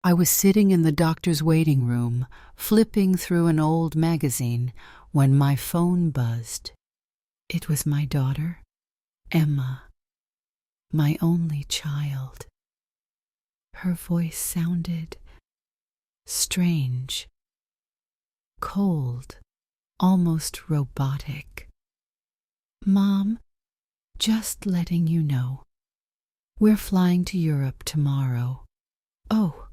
I was sitting in the doctor's waiting room, flipping through an old magazine, when my phone buzzed. It was my daughter, Emma, my only child. Her voice sounded strange, cold, almost robotic. "Mom, just letting you know, we're flying to Europe tomorrow. Oh,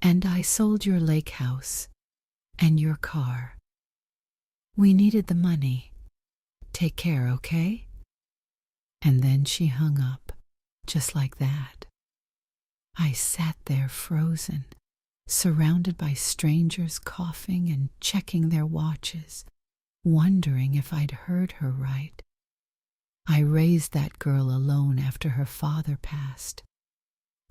and I sold your lake house and your car. We needed the money. Take care, okay?" And then she hung up, just like that. I sat there frozen, surrounded by strangers coughing and checking their watches, wondering if I'd heard her right. I raised that girl alone after her father passed.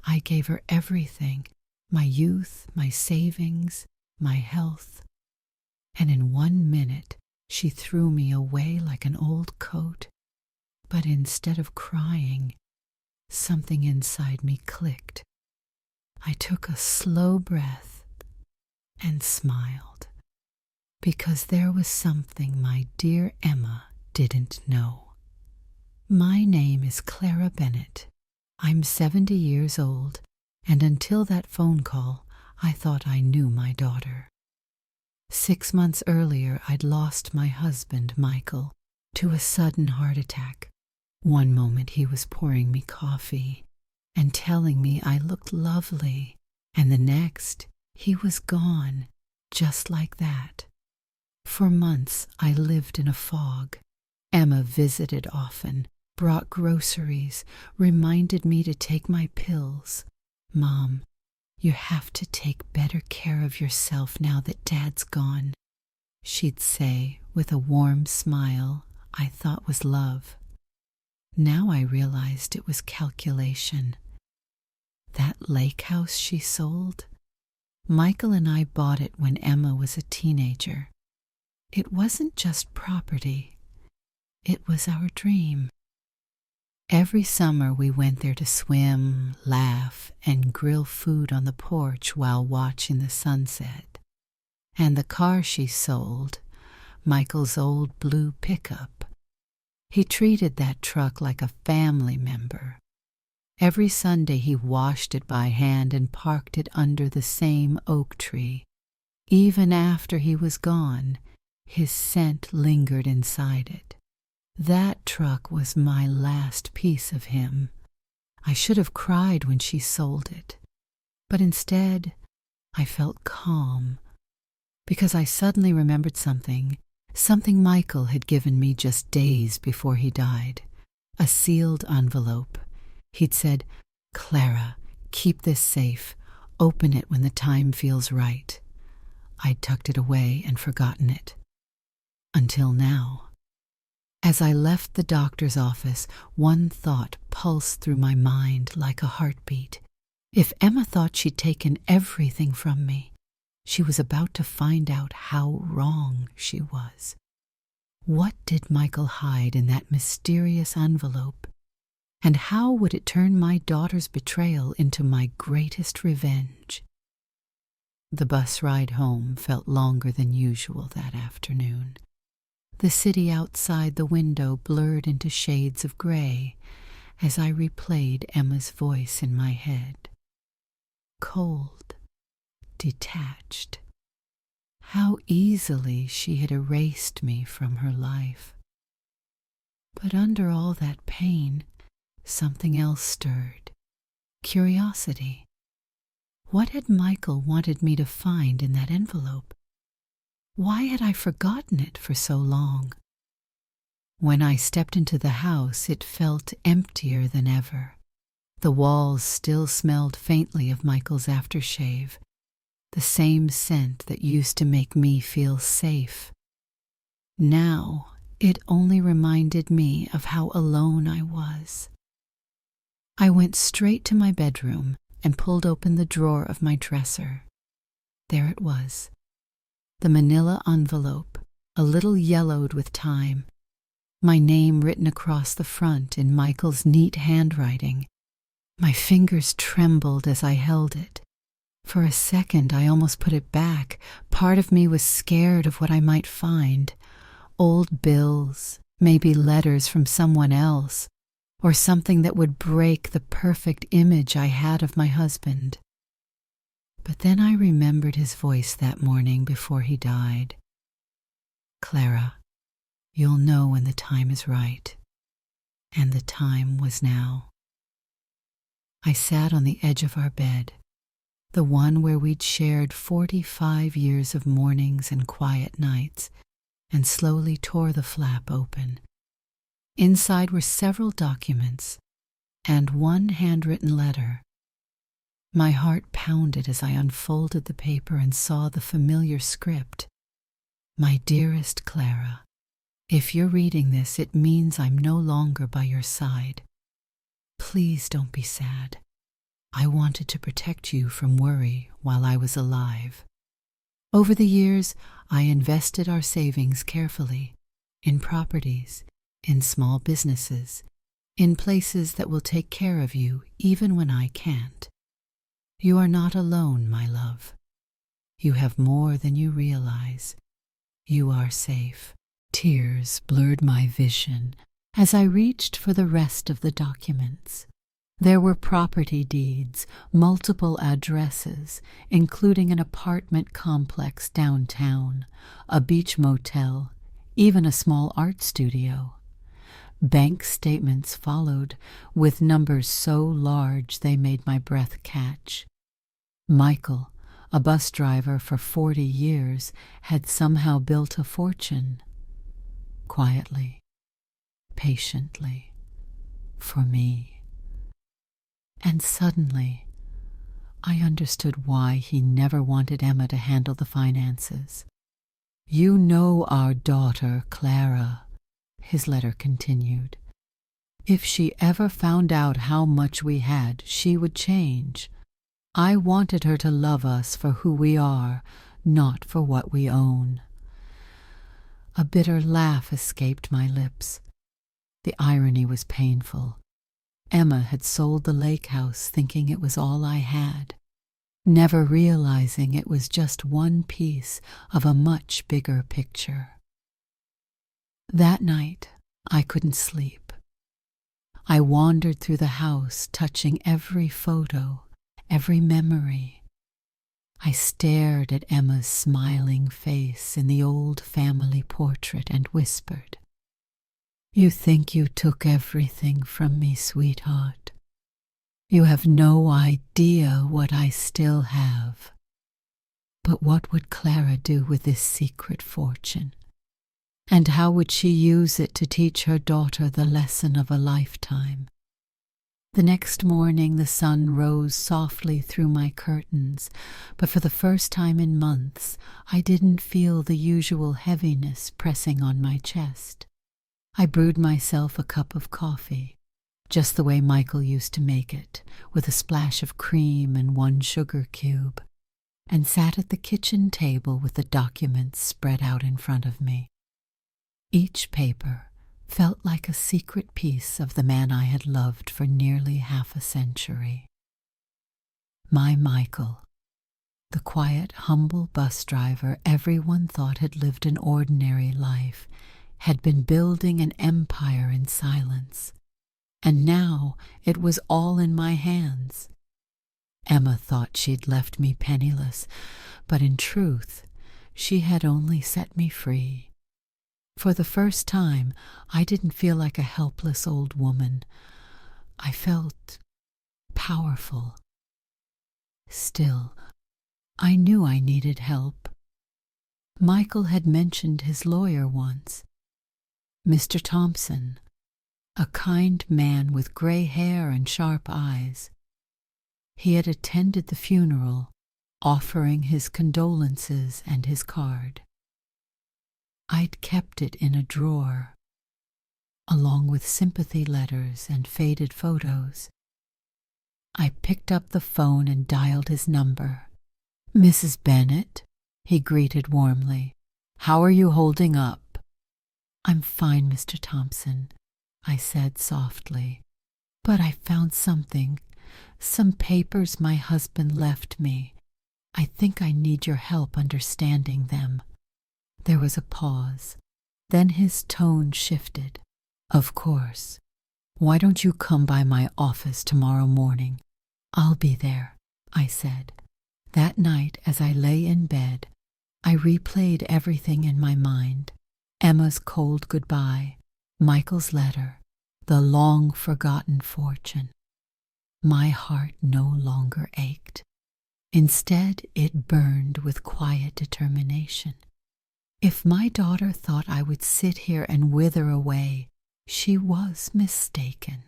I gave her everything, my youth, my savings, my health. And in 1 minute, she threw me away like an old coat. But instead of crying, something inside me clicked. I took a slow breath and smiled, because there was something my dear Emma didn't know. My name is Clara Bennett. I'm 70 years old, and until that phone call, I thought I knew my daughter. 6 months earlier, I'd lost my husband, Michael, to a sudden heart attack. One moment he was pouring me coffee and telling me I looked lovely, and the next he was gone, just like that. For months I lived in a fog. Emma visited often, brought groceries, reminded me to take my pills. "Mom, you have to take better care of yourself now that Dad's gone," she'd say with a warm smile I thought was love. Now I realized it was calculation. That lake house she sold? Michael and I bought it when Emma was a teenager. It wasn't just property. It was our dream. Every summer we went there to swim, laugh, and grill food on the porch while watching the sunset. And the car she sold, Michael's old blue pickup, he treated that truck like a family member. Every Sunday he washed it by hand and parked it under the same oak tree. Even after he was gone, his scent lingered inside it. That truck was my last piece of him. I should have cried when she sold it, but instead I felt calm, because I suddenly remembered something Michael had given me just days before he died. A sealed envelope. He'd said, "Clara, keep this safe. Open it when the time feels right." I'd tucked it away and forgotten it. Until now. As I left the doctor's office, one thought pulsed through my mind like a heartbeat. If Emma thought she'd taken everything from me, she was about to find out how wrong she was. What did Michael hide in that mysterious envelope? And how would it turn my daughter's betrayal into my greatest revenge? The bus ride home felt longer than usual that afternoon. The city outside the window blurred into shades of gray as I replayed Emma's voice in my head. Cold, detached. How easily she had erased me from her life. But under all that pain, something else stirred. Curiosity. What had Michael wanted me to find in that envelope? Why had I forgotten it for so long? When I stepped into the house, it felt emptier than ever. The walls still smelled faintly of Michael's aftershave, the same scent that used to make me feel safe. Now, it only reminded me of how alone I was. I went straight to my bedroom and pulled open the drawer of my dresser. There it was. The manila envelope, a little yellowed with time. My name written across the front in Michael's neat handwriting. My fingers trembled as I held it. For a second, I almost put it back. Part of me was scared of what I might find. Old bills, maybe letters from someone else, or something that would break the perfect image I had of my husband. But then I remembered his voice that morning before he died. "Clara, you'll know when the time is right." And the time was now. I sat on the edge of our bed, the one where we'd shared 45 years of mornings and quiet nights, and slowly tore the flap open. Inside were several documents and one handwritten letter. My heart pounded as I unfolded the paper and saw the familiar script. "My dearest Clara, if you're reading this, it means I'm no longer by your side. Please don't be sad. I wanted to protect you from worry while I was alive. Over the years, I invested our savings carefully in properties, in small businesses, in places that will take care of you even when I can't. You are not alone, my love. You have more than you realize. You are safe." Tears blurred my vision as I reached for the rest of the documents. There were property deeds, multiple addresses, including an apartment complex downtown, a beach motel, even a small art studio. Bank statements followed, with numbers so large they made my breath catch. Michael, a bus driver for 40 years, had somehow built a fortune. Quietly, patiently, for me. And suddenly, I understood why he never wanted Emma to handle the finances. "You know our daughter, Clara," his letter continued. "If she ever found out how much we had, she would change. I wanted her to love us for who we are, not for what we own." A bitter laugh escaped my lips. The irony was painful. Emma had sold the lake house thinking it was all I had, never realizing it was just one piece of a much bigger picture. That night, I couldn't sleep. I wandered through the house, touching every photo, every memory. I stared at Emma's smiling face in the old family portrait and whispered, "You think you took everything from me, sweetheart. You have no idea what I still have. But what would Clara do with this secret fortune? And how would she use it to teach her daughter the lesson of a lifetime?" The next morning the sun rose softly through my curtains, but for the first time in months I didn't feel the usual heaviness pressing on my chest. I brewed myself a cup of coffee, just the way Michael used to make it, with a splash of cream and one sugar cube, and sat at the kitchen table with the documents spread out in front of me. Each paper felt like a secret piece of the man I had loved for nearly half a century. My Michael, the quiet, humble bus driver everyone thought had lived an ordinary life, had been building an empire in silence, and now it was all in my hands. Emma thought she'd left me penniless, but in truth, she had only set me free. For the first time, I didn't feel like a helpless old woman. I felt powerful. Still, I knew I needed help. Michael had mentioned his lawyer once, Mr. Thompson, a kind man with gray hair and sharp eyes. He had attended the funeral, offering his condolences and his card. I'd kept it in a drawer, along with sympathy letters and faded photos. I picked up the phone and dialed his number. "Mrs. Bennet," he greeted warmly. "How are you holding up?" "I'm fine, Mr. Thompson," I said softly. "But I found something, some papers my husband left me. I think I need your help understanding them." There was a pause. Then his tone shifted. "Of course. Why don't you come by my office tomorrow morning?" "I'll be there," I said. That night, as I lay in bed, I replayed everything in my mind. Emma's cold goodbye, Michael's letter, the long-forgotten fortune. My heart no longer ached. Instead, it burned with quiet determination. If my daughter thought I would sit here and wither away, she was mistaken.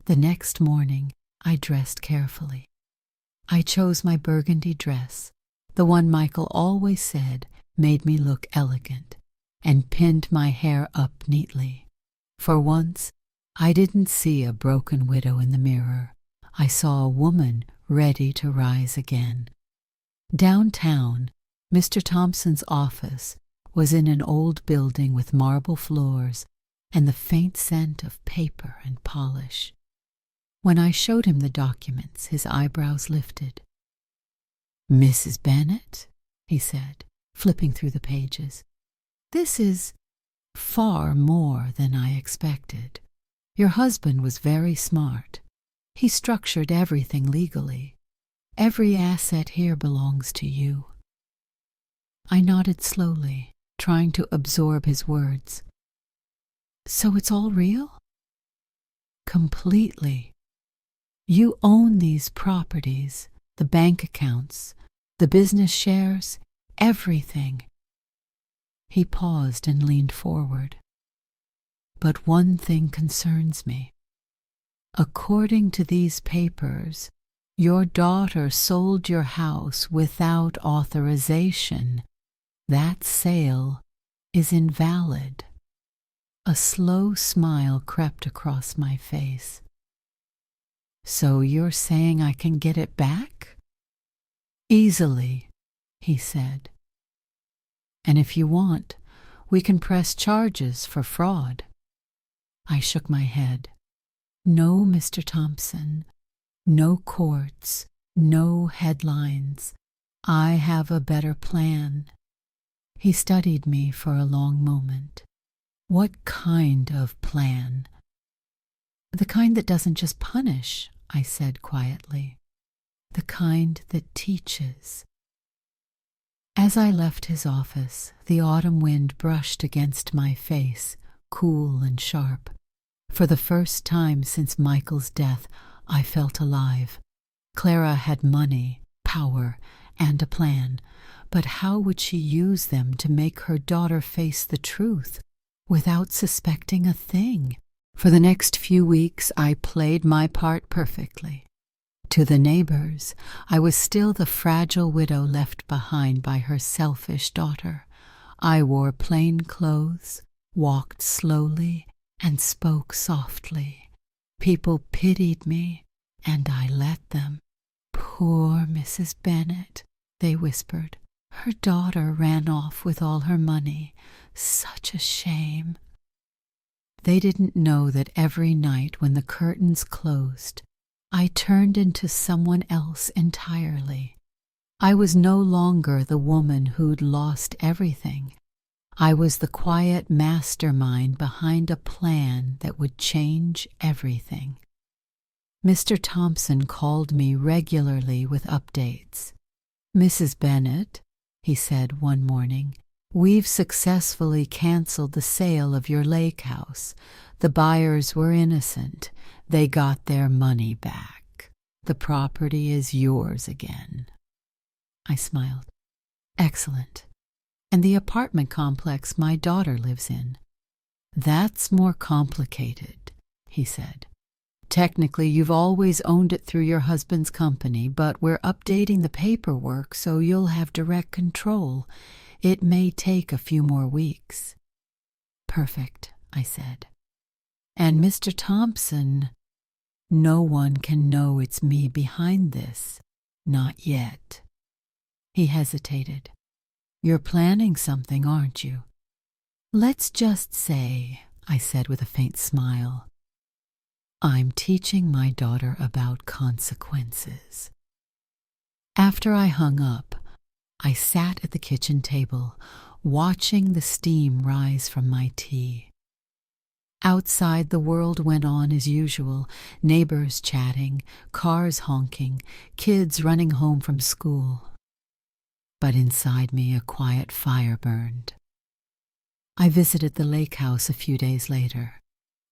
The next morning, I dressed carefully. I chose my burgundy dress, the one Michael always said made me look elegant, and pinned my hair up neatly. For once, I didn't see a broken widow in the mirror. I saw a woman ready to rise again. Downtown, Mr. Thompson's office was in an old building with marble floors and the faint scent of paper and polish. When I showed him the documents, his eyebrows lifted. "Mrs. Bennet," he said, flipping through the pages, "this is far more than I expected. Your husband was very smart. He structured everything legally. Every asset here belongs to you." I nodded slowly, trying to absorb his words. "So it's all real?" "Completely. You own these properties, the bank accounts, the business shares, everything." He paused and leaned forward. "But one thing concerns me. According to these papers, your daughter sold your house without authorization. That sale is invalid." A slow smile crept across my face. "So you're saying I can get it back?" "Easily," he said. "And if you want, we can press charges for fraud." I shook my head. "No, Mr. Thompson. No courts, no headlines. I have a better plan." He studied me for a long moment. "What kind of plan?" "The kind that doesn't just punish," I said quietly. "The kind that teaches." As I left his office, the autumn wind brushed against my face, cool and sharp. For the first time since Michael's death, I felt alive. Clara had money, power, and a plan, but how would she use them to make her daughter face the truth without suspecting a thing? For the next few weeks, I played my part perfectly. To the neighbors, I was still the fragile widow left behind by her selfish daughter. I wore plain clothes, walked slowly, and spoke softly. People pitied me, and I let them. "Poor Mrs. Bennet," they whispered. "Her daughter ran off with all her money. Such a shame." They didn't know that every night when the curtains closed, I turned into someone else entirely. I was no longer the woman who'd lost everything. I was the quiet mastermind behind a plan that would change everything. Mr. Thompson called me regularly with updates. "Mrs. Bennet," he said one morning, "we've successfully canceled the sale of your lake house. The buyers were innocent. They got their money back. The property is yours again." I smiled. "Excellent. And the apartment complex my daughter lives in?" "That's more complicated," he said. "Technically, you've always owned it through your husband's company, but we're updating the paperwork so you'll have direct control. It may take a few more weeks." "Perfect," I said. "And Mr. Thompson, no one can know it's me behind this. Not yet." He hesitated. "You're planning something, aren't you?" "Let's just say," I said with a faint smile, "I'm teaching my daughter about consequences." After I hung up, I sat at the kitchen table, watching the steam rise from my tea. Outside, the world went on as usual, neighbors chatting, cars honking, kids running home from school. But inside me, a quiet fire burned. I visited the lake house a few days later.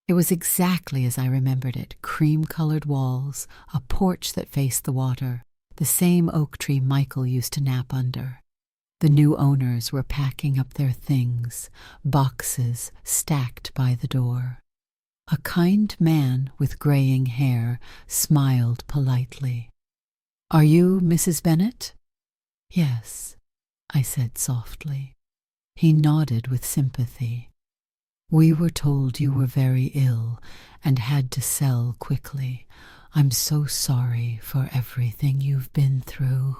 It was exactly as I remembered it, cream-colored walls, a porch that faced the water, the same oak tree Michael used to nap under. The new owners were packing up their things, boxes stacked by the door. A kind man with graying hair smiled politely. "Are you Mrs. Bennet?" "Yes," I said softly. He nodded with sympathy. "We were told you were very ill and had to sell quickly. I'm so sorry for everything you've been through."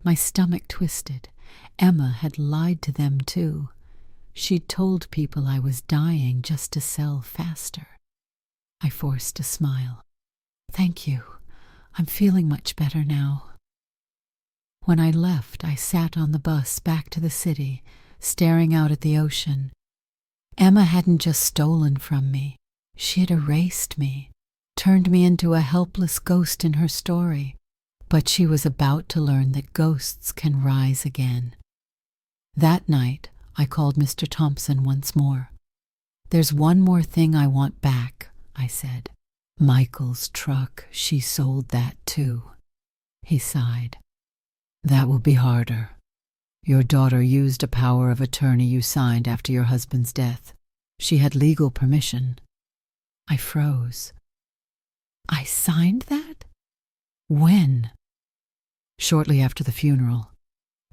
My stomach twisted. Emma had lied to them too. She'd told people I was dying just to sell faster. I forced a smile. "Thank you. I'm feeling much better now." When I left, I sat on the bus back to the city, staring out at the ocean. Emma hadn't just stolen from me. She had erased me, turned me into a helpless ghost in her story. But she was about to learn that ghosts can rise again. That night, I called Mr. Thompson once more. "There's one more thing I want back," I said. "Michael's truck, she sold that too." He sighed. "That will be harder. Your daughter used a power of attorney you signed after your husband's death. She had legal permission." I froze. "I signed that? When?" "Shortly after the funeral.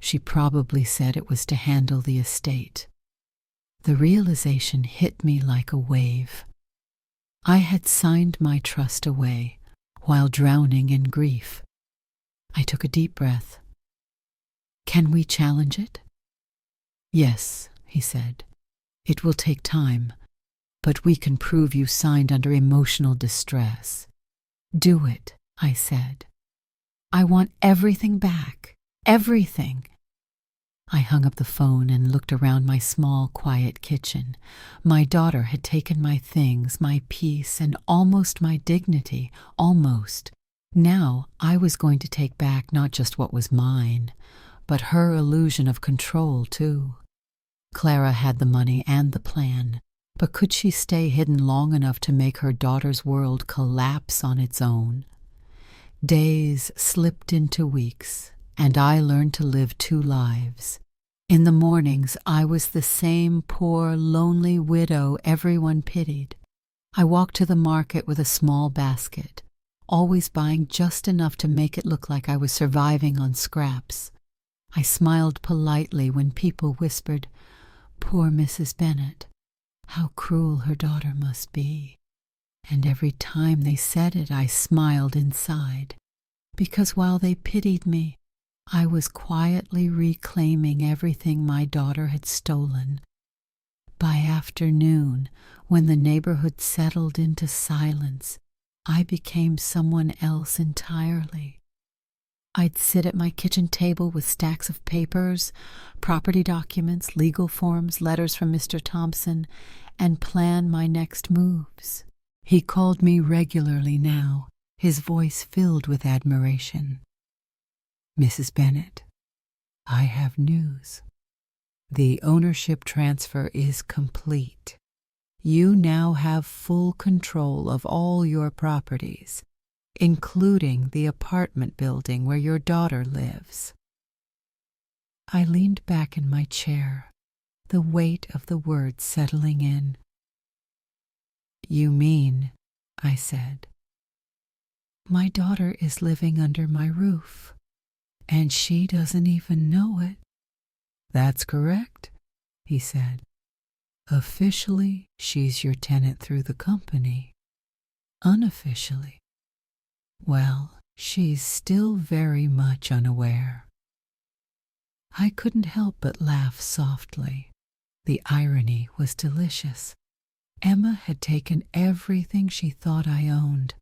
She probably said it was to handle the estate." The realization hit me like a wave. I had signed my trust away while drowning in grief. I took a deep breath. "Can we challenge it?" "Yes," he said. "It will take time, but we can prove you signed under emotional distress." "Do it," I said. "I want everything back. Everything." I hung up the phone and looked around my small, quiet kitchen. My daughter had taken my things, my peace, and almost my dignity. Almost. Now I was going to take back not just what was mine, but her illusion of control, too. Clara had the money and the plan, but could she stay hidden long enough to make her daughter's world collapse on its own? Days slipped into weeks, and I learned to live two lives. In the mornings, I was the same poor, lonely widow everyone pitied. I walked to the market with a small basket, always buying just enough to make it look like I was surviving on scraps. I smiled politely when people whispered, "Poor Mrs. Bennet. How cruel her daughter must be." And every time they said it, I smiled inside, because while they pitied me, I was quietly reclaiming everything my daughter had stolen. By afternoon, when the neighborhood settled into silence, I became someone else entirely. I'd sit at my kitchen table with stacks of papers, property documents, legal forms, letters from Mr. Thompson, and plan my next moves. He called me regularly now, his voice filled with admiration. "Mrs. Bennet, I have news. The ownership transfer is complete. You now have full control of all your properties, including the apartment building where your daughter lives." I leaned back in my chair, the weight of the words settling in. "You mean," I said, "my daughter is living under my roof, and she doesn't even know it?" "That's correct," he said. "Officially, she's your tenant through the company. Unofficially, well, she's still very much unaware." I couldn't help but laugh softly. The irony was delicious. Emma had taken everything she thought I owned,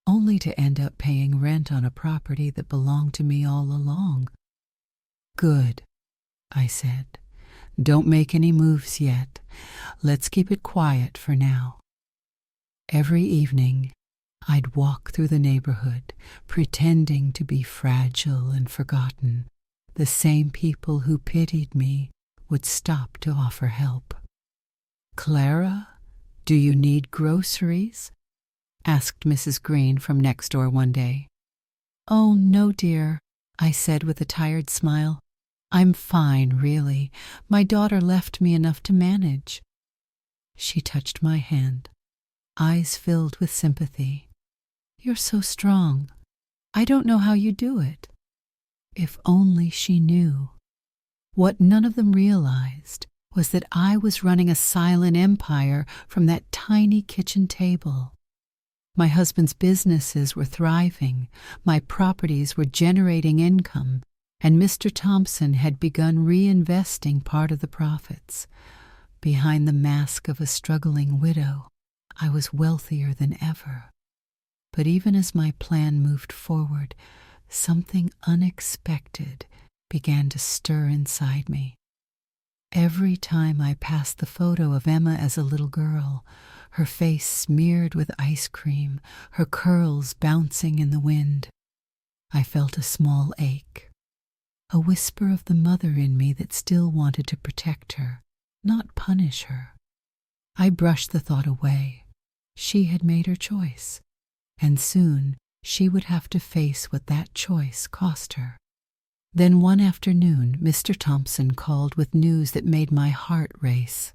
only to end up paying rent on a property that belonged to me all along. Good, I said. Don't make any moves yet. Let's keep it quiet for now. Every evening, I'd walk through the neighborhood, pretending to be fragile and forgotten. The same people who pitied me would stop to offer help. "Clara, do you need groceries?" asked Mrs. Green from next door one day. "Oh, no, dear," I said with a tired smile. "I'm fine, really. My daughter left me enough to manage." She touched my hand, eyes filled with sympathy. "You're so strong. I don't know how you do it." If only she knew. What none of them realized was that I was running a silent empire from that tiny kitchen table. My husband's businesses were thriving, my properties were generating income, and Mr. Thompson had begun reinvesting part of the profits. Behind the mask of a struggling widow, I was wealthier than ever. But even as my plan moved forward, something unexpected began to stir inside me. Every time I passed the photo of Emma as a little girl, her face smeared with ice cream, her curls bouncing in the wind, I felt a small ache, a whisper of the mother in me that still wanted to protect her, not punish her. I brushed the thought away. She had made her choice, and soon she would have to face what that choice cost her. Then one afternoon, Mr. Thompson called with news that made my heart race.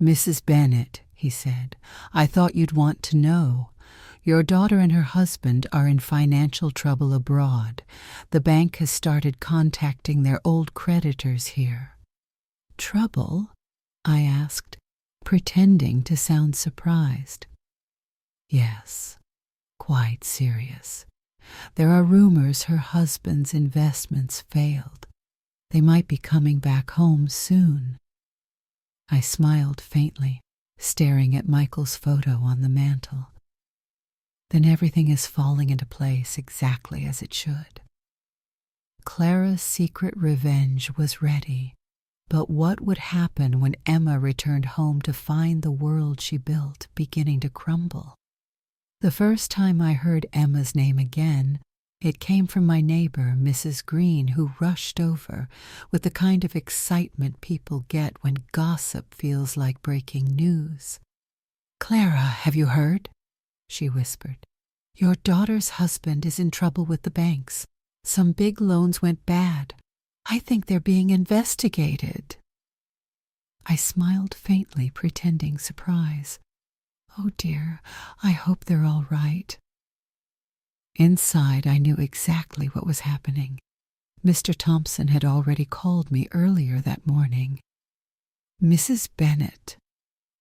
"Mrs. Bennet," he said, "I thought you'd want to know. Your daughter and her husband are in financial trouble abroad. The bank has started contacting their old creditors here." "Trouble?" I asked, pretending to sound surprised. "Yes, quite serious. There are rumors her husband's investments failed. They might be coming back home soon." I smiled faintly, staring at Michael's photo on the mantel. Then everything is falling into place exactly as it should. Clara's secret revenge was ready, but what would happen when Emma returned home to find the world she built beginning to crumble? The first time I heard Emma's name again, it came from my neighbor, Mrs. Green, who rushed over with the kind of excitement people get when gossip feels like breaking news. "Clara, have you heard?" she whispered. "Your daughter's husband is in trouble with the banks. Some big loans went bad. I think they're being investigated." I smiled faintly, pretending surprise. "Oh dear, I hope they're all right." Inside, I knew exactly what was happening. Mr. Thompson had already called me earlier that morning. "Mrs. Bennet,"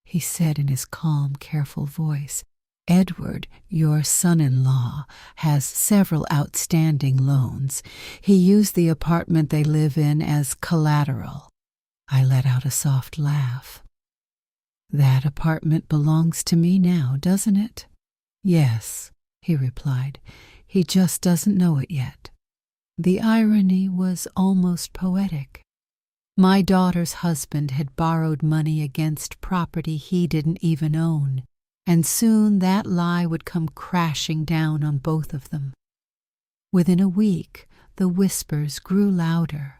he said in his calm, careful voice, "Edward, your son-in-law, has several outstanding loans. He used the apartment they live in as collateral." I let out a soft laugh. "That apartment belongs to me now, doesn't it?" "Yes," he replied. "He just doesn't know it yet." The irony was almost poetic. My daughter's husband had borrowed money against property he didn't even own, and soon that lie would come crashing down on both of them. Within a week, the whispers grew louder.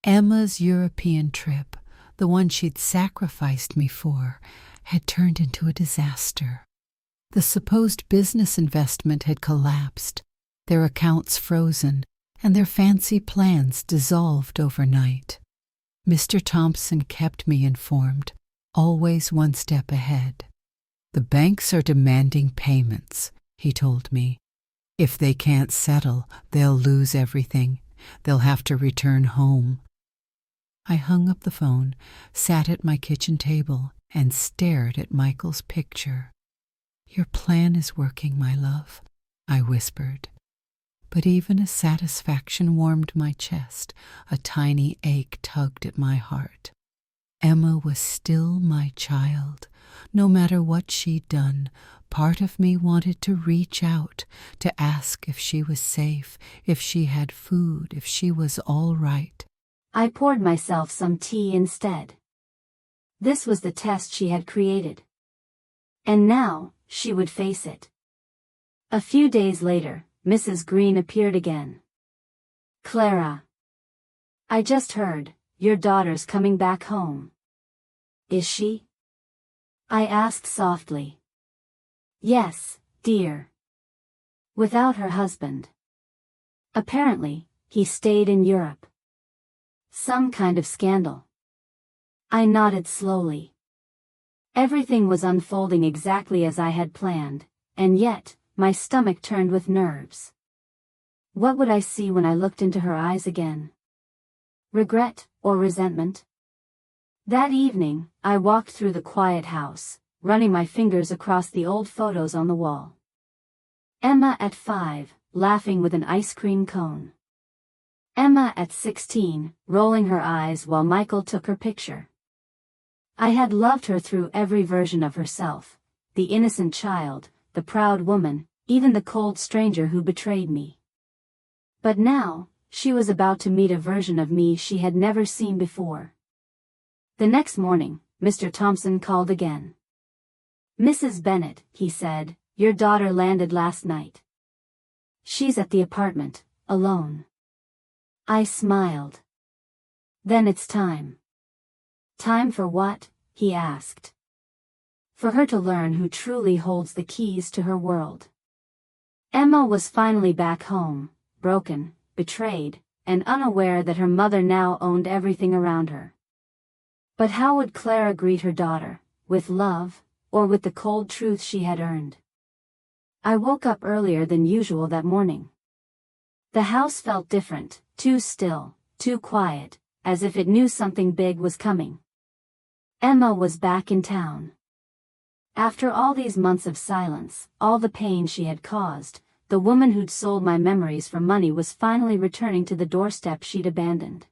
Emma's European trip, the one she'd sacrificed me for, had turned into a disaster. The supposed business investment had collapsed, their accounts frozen, and their fancy plans dissolved overnight. Mr. Thompson kept me informed, always one step ahead. "The banks are demanding payments," he told me. "If they can't settle, they'll lose everything. They'll have to return home." I hung up the phone, sat at my kitchen table, and stared at Michael's picture. "Your plan is working, my love," I whispered. But even as satisfaction warmed my chest, a tiny ache tugged at my heart. Emma was still my child. No matter what she'd done, part of me wanted to reach out, to ask if she was safe, if she had food, if she was all right. I poured myself some tea instead. This was the test she had created. And now, she would face it. A few days later, Mrs. Green appeared again. "Clara. I just heard, your daughter's coming back home." "Is she?" I asked softly. "Yes, dear. Without her husband. Apparently, he stayed in Europe. Some kind of scandal." I nodded slowly. Everything was unfolding exactly as I had planned, and yet, my stomach turned with nerves. What would I see when I looked into her eyes again? Regret, or resentment? That evening, I walked through the quiet house, running my fingers across the old photos on the wall. Emma at 5, laughing with an ice cream cone. Emma at 16, rolling her eyes while Michael took her picture. I had loved her through every version of herself, the innocent child, the proud woman, even the cold stranger who betrayed me. But now, she was about to meet a version of me she had never seen before. The next morning, Mr. Thompson called again. "Mrs. Bennet," he said, "your daughter landed last night. She's at the apartment, alone." I smiled. "Then it's time." "Time for what?" he asked. "For her to learn who truly holds the keys to her world." Emma was finally back home, broken, betrayed, and unaware that her mother now owned everything around her. But how would Clara greet her daughter, with love, or with the cold truth she had earned? I woke up earlier than usual that morning. The house felt different, too still, too quiet, as if it knew something big was coming. Emma was back in town. After all these months of silence, all the pain she had caused, the woman who'd sold my memories for money was finally returning to the doorstep she'd abandoned.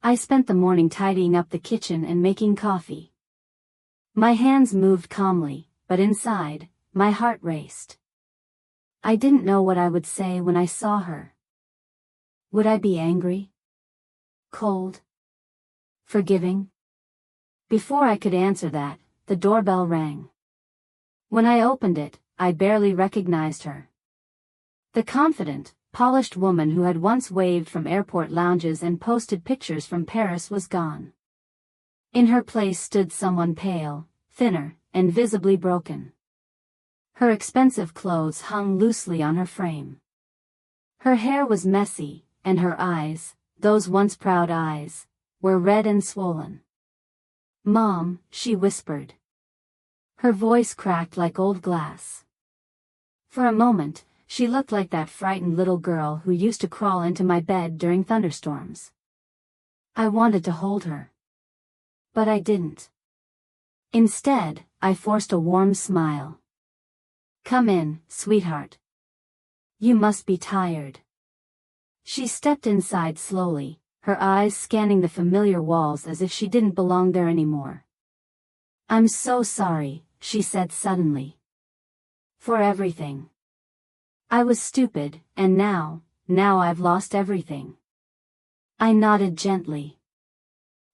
I spent the morning tidying up the kitchen and making coffee. My hands moved calmly, but inside, my heart raced. I didn't know what I would say when I saw her. Would I be angry? Cold? Forgiving? Before I could answer that, the doorbell rang. When I opened it, I barely recognized her. The confident, polished woman who had once waved from airport lounges and posted pictures from Paris was gone. In her place stood someone pale, thinner, and visibly broken. Her expensive clothes hung loosely on her frame. Her hair was messy, and her eyes, those once proud eyes, were red and swollen. "Mom," she whispered. Her voice cracked like old glass. For a moment, she looked like that frightened little girl who used to crawl into my bed during thunderstorms. I wanted to hold her. But I didn't. Instead, I forced a warm smile. "Come in, sweetheart. You must be tired." She stepped inside slowly, her eyes scanning the familiar walls as if she didn't belong there anymore. "I'm so sorry," she said suddenly. "For everything. I was stupid, and now I've lost everything." I nodded gently.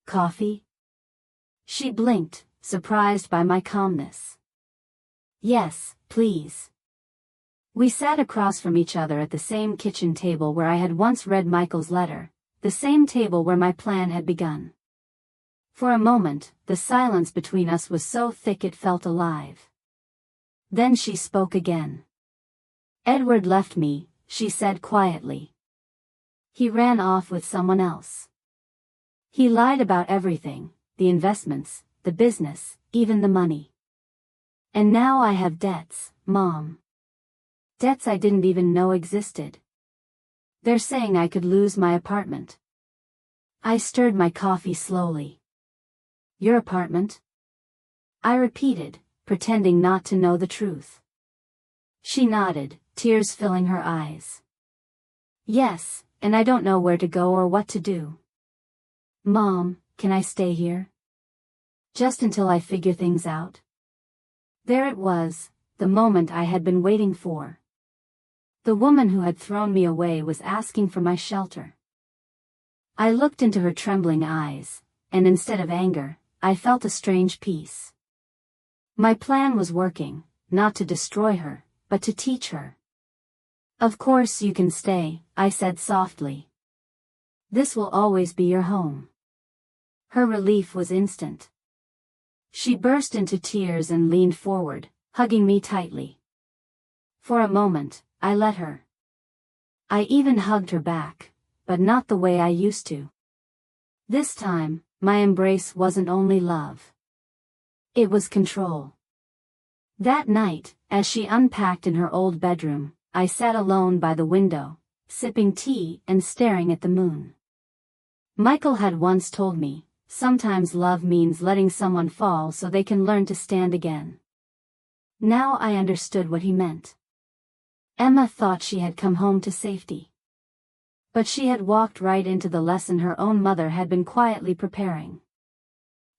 "Coffee?" She blinked, surprised by my calmness. "Yes, please." We sat across from each other at the same kitchen table where I had once read Michael's letter, the same table where my plan had begun. For a moment, the silence between us was so thick it felt alive. Then she spoke again. "Edward left me," she said quietly. "He ran off with someone else. He lied about everything, the investments, the business, even the money. And now I have debts, Mom. Debts I didn't even know existed. They're saying I could lose my apartment." I stirred my coffee slowly. "Your apartment?" I repeated, pretending not to know the truth. She nodded, tears filling her eyes. "Yes, and I don't know where to go or what to do." "Mom, can I stay here? Just until I figure things out?" There it was, the moment I had been waiting for. The woman who had thrown me away was asking for my shelter. I looked into her trembling eyes, and instead of anger, I felt a strange peace. My plan was working, not to destroy her, but to teach her. "Of course you can stay," I said softly. "This will always be your home." Her relief was instant. She burst into tears and leaned forward, hugging me tightly. For a moment, I let her. I even hugged her back, but not the way I used to. This time, my embrace wasn't only love. It was control. That night, as she unpacked in her old bedroom, I sat alone by the window, sipping tea and staring at the moon. Michael had once told me, sometimes love means letting someone fall so they can learn to stand again. Now I understood what he meant. Emma thought she had come home to safety. But she had walked right into the lesson her own mother had been quietly preparing.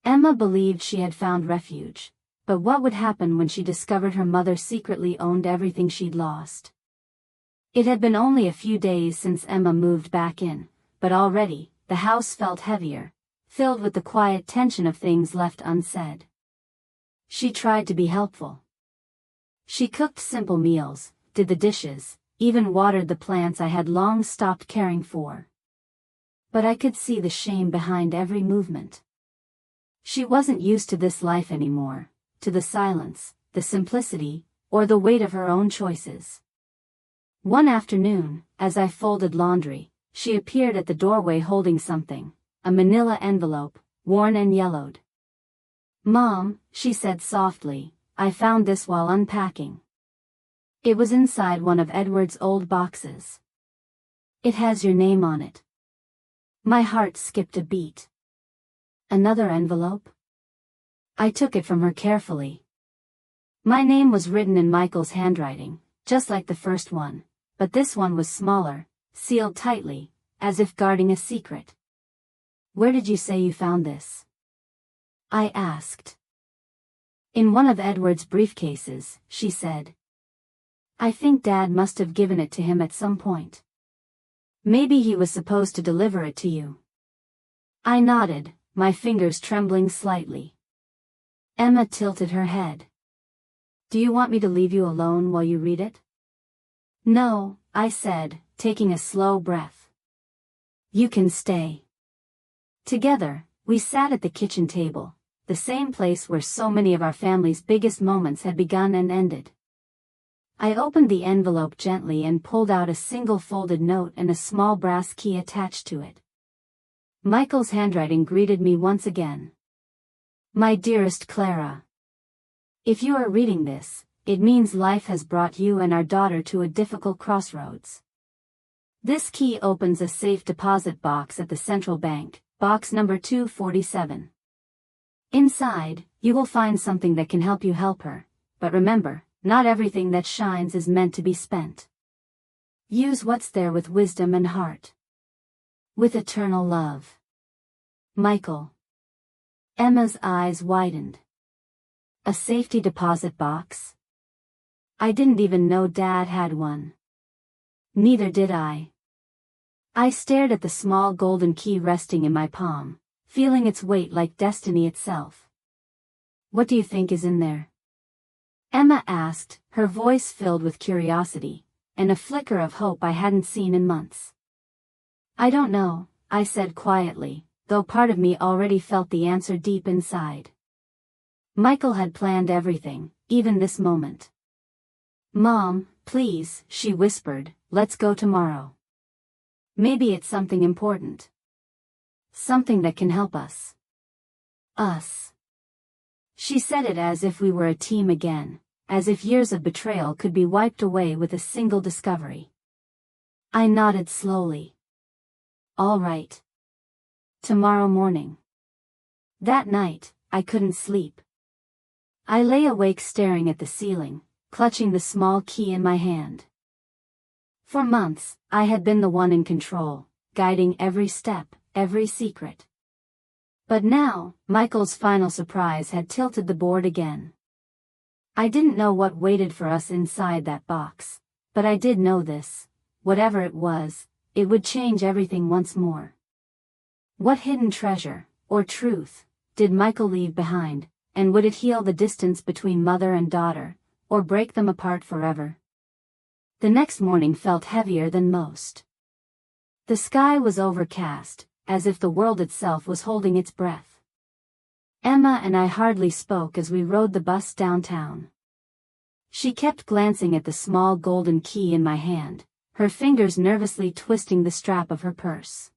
Emma believed she had found refuge, but what would happen when she discovered her mother secretly owned everything she'd lost? It had been only a few days since Emma moved back in, but already, the house felt heavier, filled with the quiet tension of things left unsaid. She tried to be helpful. She cooked simple meals, did the dishes, even watered the plants I had long stopped caring for. But I could see the shame behind every movement. She wasn't used to this life anymore, to the silence, the simplicity, or the weight of her own choices. One afternoon, as I folded laundry, she appeared at the doorway holding something, a manila envelope, worn and yellowed. "Mom," she said softly, "I found this while unpacking." It was inside one of Edward's old boxes. "It has your name on it." My heart skipped a beat. Another envelope? I took it from her carefully. My name was written in Michael's handwriting, just like the first one, but this one was smaller, sealed tightly, as if guarding a secret. "Where did you say you found this?" I asked. "In one of Edward's briefcases," she said. "I think Dad must have given it to him at some point. Maybe he was supposed to deliver it to you." I nodded, my fingers trembling slightly. Emma tilted her head. "Do you want me to leave you alone while you read it?" "No," I said, taking a slow breath. "You can stay." Together, we sat at the kitchen table, the same place where so many of our family's biggest moments had begun and ended. I opened the envelope gently and pulled out a single folded note and a small brass key attached to it. Michael's handwriting greeted me once again. "My dearest Clara. If you are reading this, it means life has brought you and our daughter to a difficult crossroads. This key opens a safe deposit box at the central bank, box number 247. Inside, you will find something that can help you help her, but remember, not everything that shines is meant to be spent. Use what's there with wisdom and heart. With eternal love. Michael." Emma's eyes widened. A safety deposit box? I didn't even know Dad had one. Neither did I. I stared at the small golden key resting in my palm, feeling its weight like destiny itself. "What do you think is in there?" Emma asked, her voice filled with curiosity, and a flicker of hope I hadn't seen in months. "I don't know," I said quietly, though part of me already felt the answer deep inside. Michael had planned everything, even this moment. "Mom, please," she whispered, "let's go tomorrow. Maybe it's something important. Something that can help us." Us. She said it as if we were a team again, as if years of betrayal could be wiped away with a single discovery. I nodded slowly. "All right. Tomorrow morning." That night, I couldn't sleep. I lay awake staring at the ceiling, clutching the small key in my hand. For months, I had been the one in control, guiding every step, every secret. But now, Michael's final surprise had tilted the board again. I didn't know what waited for us inside that box, but I did know this: whatever it was, it would change everything once more. What hidden treasure, or truth, did Michael leave behind, and would it heal the distance between mother and daughter, or break them apart forever? The next morning felt heavier than most. The sky was overcast, as if the world itself was holding its breath. Emma and I hardly spoke as we rode the bus downtown. She kept glancing at the small golden key in my hand, her fingers nervously twisting the strap of her purse.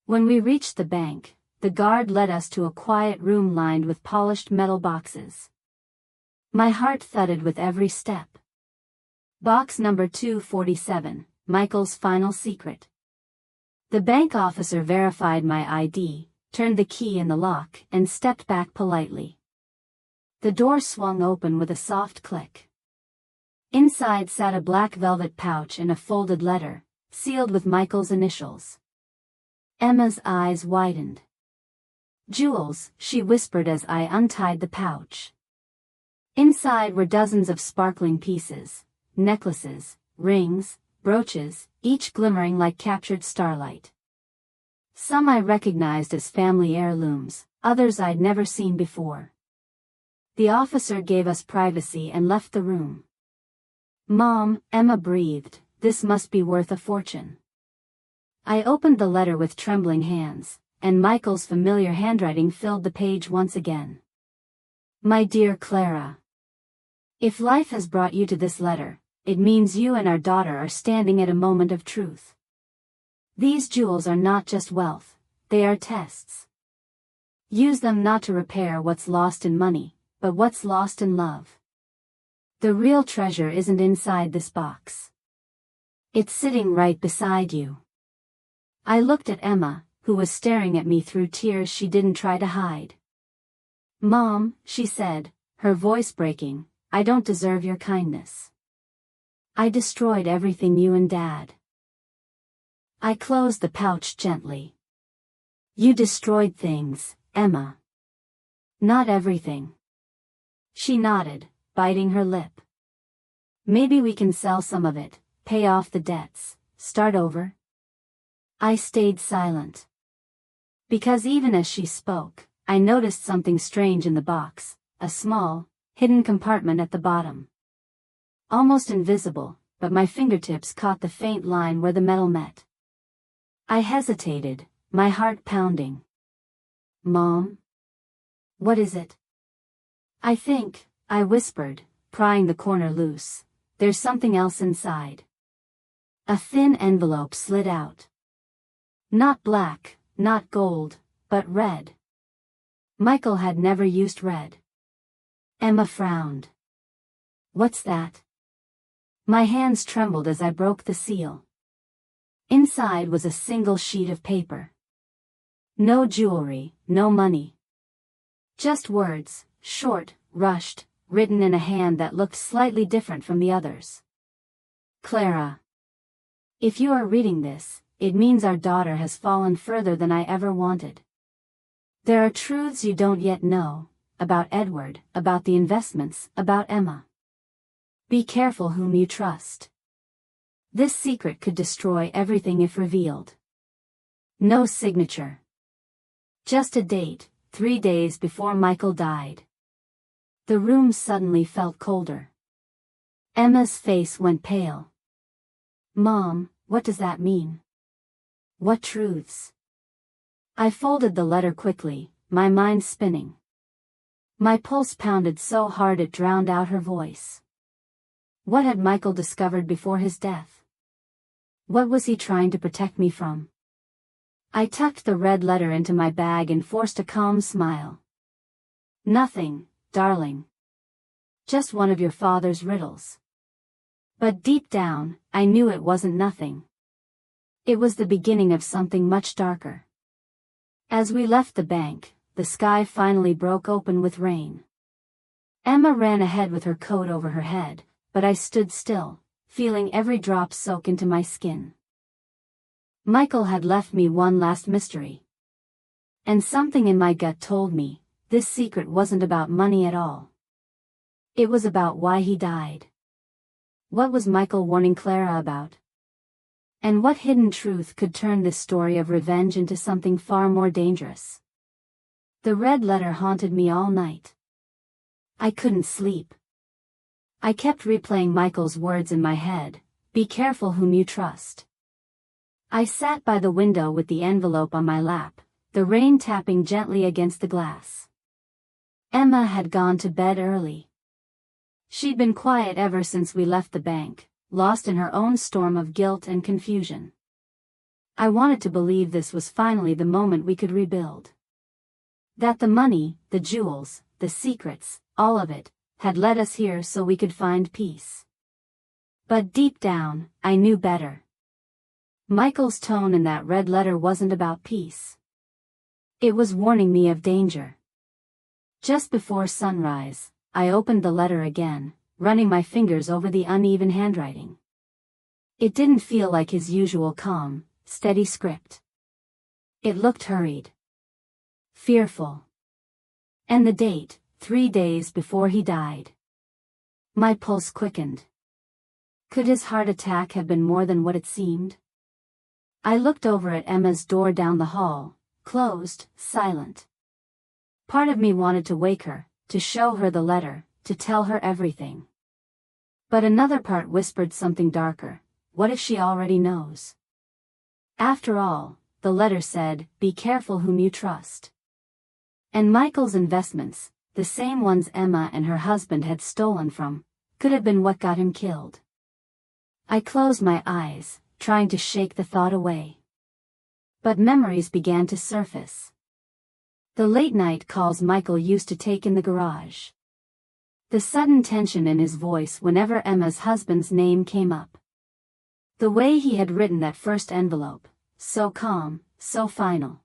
When we reached the bank, the guard led us to a quiet room lined with polished metal boxes. My heart thudded with every step. Box number 247, Michael's final secret. The bank officer verified my ID, turned the key in the lock, and stepped back politely. The door swung open with a soft click. Inside sat a black velvet pouch and a folded letter, sealed with Michael's initials. Emma's eyes widened. "Jewels," she whispered as I untied the pouch. Inside were dozens of sparkling pieces, necklaces, rings, brooches, each glimmering like captured starlight. Some I recognized as family heirlooms, others I'd never seen before. The officer gave us privacy and left the room. "Mom," Emma breathed, "this must be worth a fortune." I opened the letter with trembling hands, and Michael's familiar handwriting filled the page once again. "My dear Clara, if life has brought you to this letter, it means you and our daughter are standing at a moment of truth. These jewels are not just wealth, they are tests. Use them not to repair what's lost in money, but what's lost in love. The real treasure isn't inside this box. It's sitting right beside you." I looked at Emma, who was staring at me through tears she didn't try to hide. "Mom," she said, her voice breaking, "I don't deserve your kindness. I destroyed everything you and Dad." I closed the pouch gently. "You destroyed things, Emma. Not everything." She nodded, biting her lip. "Maybe we can sell some of it, pay off the debts, start over." I stayed silent. Because even as she spoke, I noticed something strange in the box, a small, hidden compartment at the bottom. Almost invisible, but my fingertips caught the faint line where the metal met. I hesitated, my heart pounding. "Mom? What is it?" I whispered, prying the corner loose. "There's something else inside." A thin envelope slid out. Not black, not gold, but red. Michael had never used red. Emma frowned. "What's that?" My hands trembled as I broke the seal. Inside was a single sheet of paper. No jewelry, no money. Just words, short, rushed, written in a hand that looked slightly different from the others. "Clara. If you are reading this, it means our daughter has fallen further than I ever wanted. There are truths you don't yet know, about Edward, about the investments, about Emma. Be careful whom you trust. This secret could destroy everything if revealed." No signature. Just a date, 3 days before Michael died. The room suddenly felt colder. Emma's face went pale. "Mom, what does that mean? What truths?" I folded the letter quickly, my mind spinning. My pulse pounded so hard it drowned out her voice. What had Michael discovered before his death? What was he trying to protect me from? I tucked the red letter into my bag and forced a calm smile. "Nothing, darling. Just one of your father's riddles." But deep down, I knew it wasn't nothing. It was the beginning of something much darker. As we left the bank, the sky finally broke open with rain. Emma ran ahead with her coat over her head, but I stood still, feeling every drop soak into my skin. Michael had left me one last mystery. And something in my gut told me, this secret wasn't about money at all. It was about why he died. What was Michael warning Clara about? And what hidden truth could turn this story of revenge into something far more dangerous? The red letter haunted me all night. I couldn't sleep. I kept replaying Michael's words in my head, "Be careful whom you trust." I sat by the window with the envelope on my lap, the rain tapping gently against the glass. Emma had gone to bed early. She'd been quiet ever since we left the bank, lost in her own storm of guilt and confusion. I wanted to believe this was finally the moment we could rebuild. That the money, the jewels, the secrets, all of it, had led us here so we could find peace. But deep down, I knew better. Michael's tone in that red letter wasn't about peace. It was warning me of danger. Just before sunrise, I opened the letter again, running my fingers over the uneven handwriting. It didn't feel like his usual calm, steady script. It looked hurried. Fearful. And the date, 3 days before he died. My pulse quickened. Could his heart attack have been more than what it seemed? I looked over at Emma's door down the hall, closed, silent. Part of me wanted to wake her, to show her the letter, to tell her everything. But another part whispered something darker. What if she already knows? After all, the letter said, "Be careful whom you trust." And Michael's investments, the same ones Emma and her husband had stolen from, could have been what got him killed. I closed my eyes, trying to shake the thought away. But memories began to surface. The late-night calls Michael used to take in the garage. The sudden tension in his voice whenever Emma's husband's name came up. The way he had written that first envelope, so calm, so final.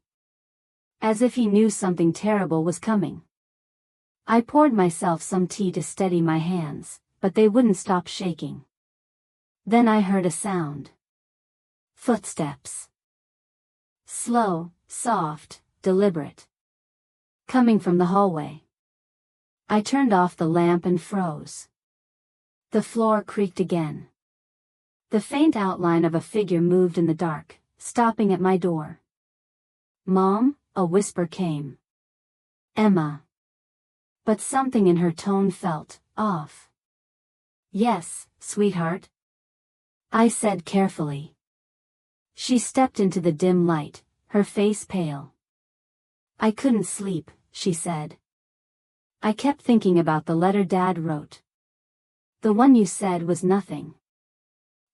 As if he knew something terrible was coming. I poured myself some tea to steady my hands, but they wouldn't stop shaking. Then I heard a sound. Footsteps. Slow, soft, deliberate. Coming from the hallway. I turned off the lamp and froze. The floor creaked again. The faint outline of a figure moved in the dark, stopping at my door. "Mom," a whisper came. "Emma." But something in her tone felt off. "Yes, sweetheart," I said carefully. She stepped into the dim light, her face pale. "I couldn't sleep," she said. "I kept thinking about the letter Dad wrote. The one you said was nothing."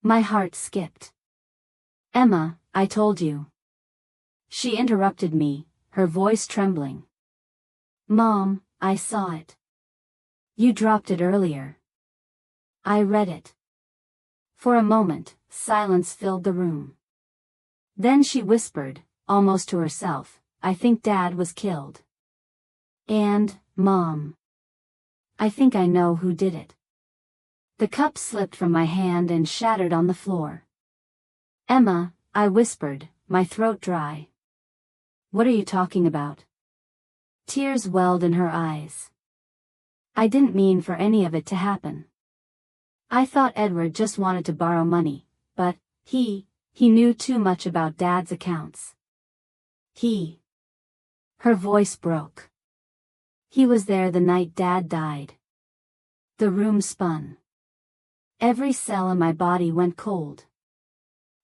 My heart skipped. "Emma, I told you." She interrupted me, her voice trembling. "Mom, I saw it. You dropped it earlier. I read it." For a moment, silence filled the room. Then she whispered, almost to herself, "I think Dad was killed. And, Mom, I think I know who did it." The cup slipped from my hand and shattered on the floor. "Emma," I whispered, my throat dry. "What are you talking about?" Tears welled in her eyes. "I didn't mean for any of it to happen. I thought Edward just wanted to borrow money, but he knew too much about Dad's accounts. Her voice broke. "He was there the night Dad died." The room spun. Every cell in my body went cold.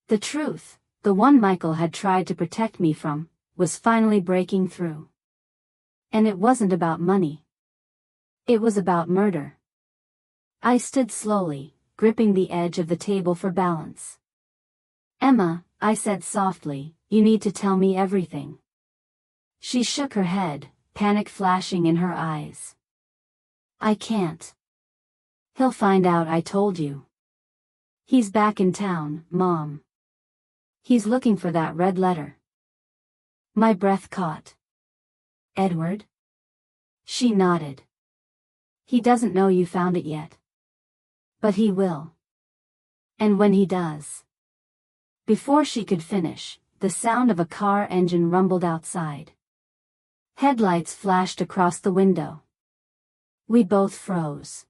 The truth, the one Michael had tried to protect me from, was finally breaking through. And it wasn't about money. It was about murder. I stood slowly, gripping the edge of the table for balance. "Emma," I said softly, "you need to tell me everything." She shook her head, panic flashing in her eyes. "I can't. He'll find out I told you. He's back in town, Mom. He's looking for that red letter." My breath caught. "Edward?" She nodded. "He doesn't know you found it yet. But he will. And when he does." Before she could finish, the sound of a car engine rumbled outside. Headlights flashed across the window. We both froze.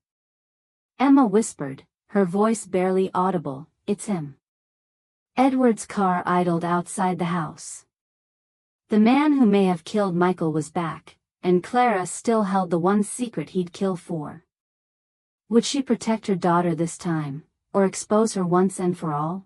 Emma whispered, her voice barely audible, "It's him." Edward's car idled outside the house. The man who may have killed Michael was back, and Clara still held the one secret he'd kill for. Would she protect her daughter this time, or expose her once and for all?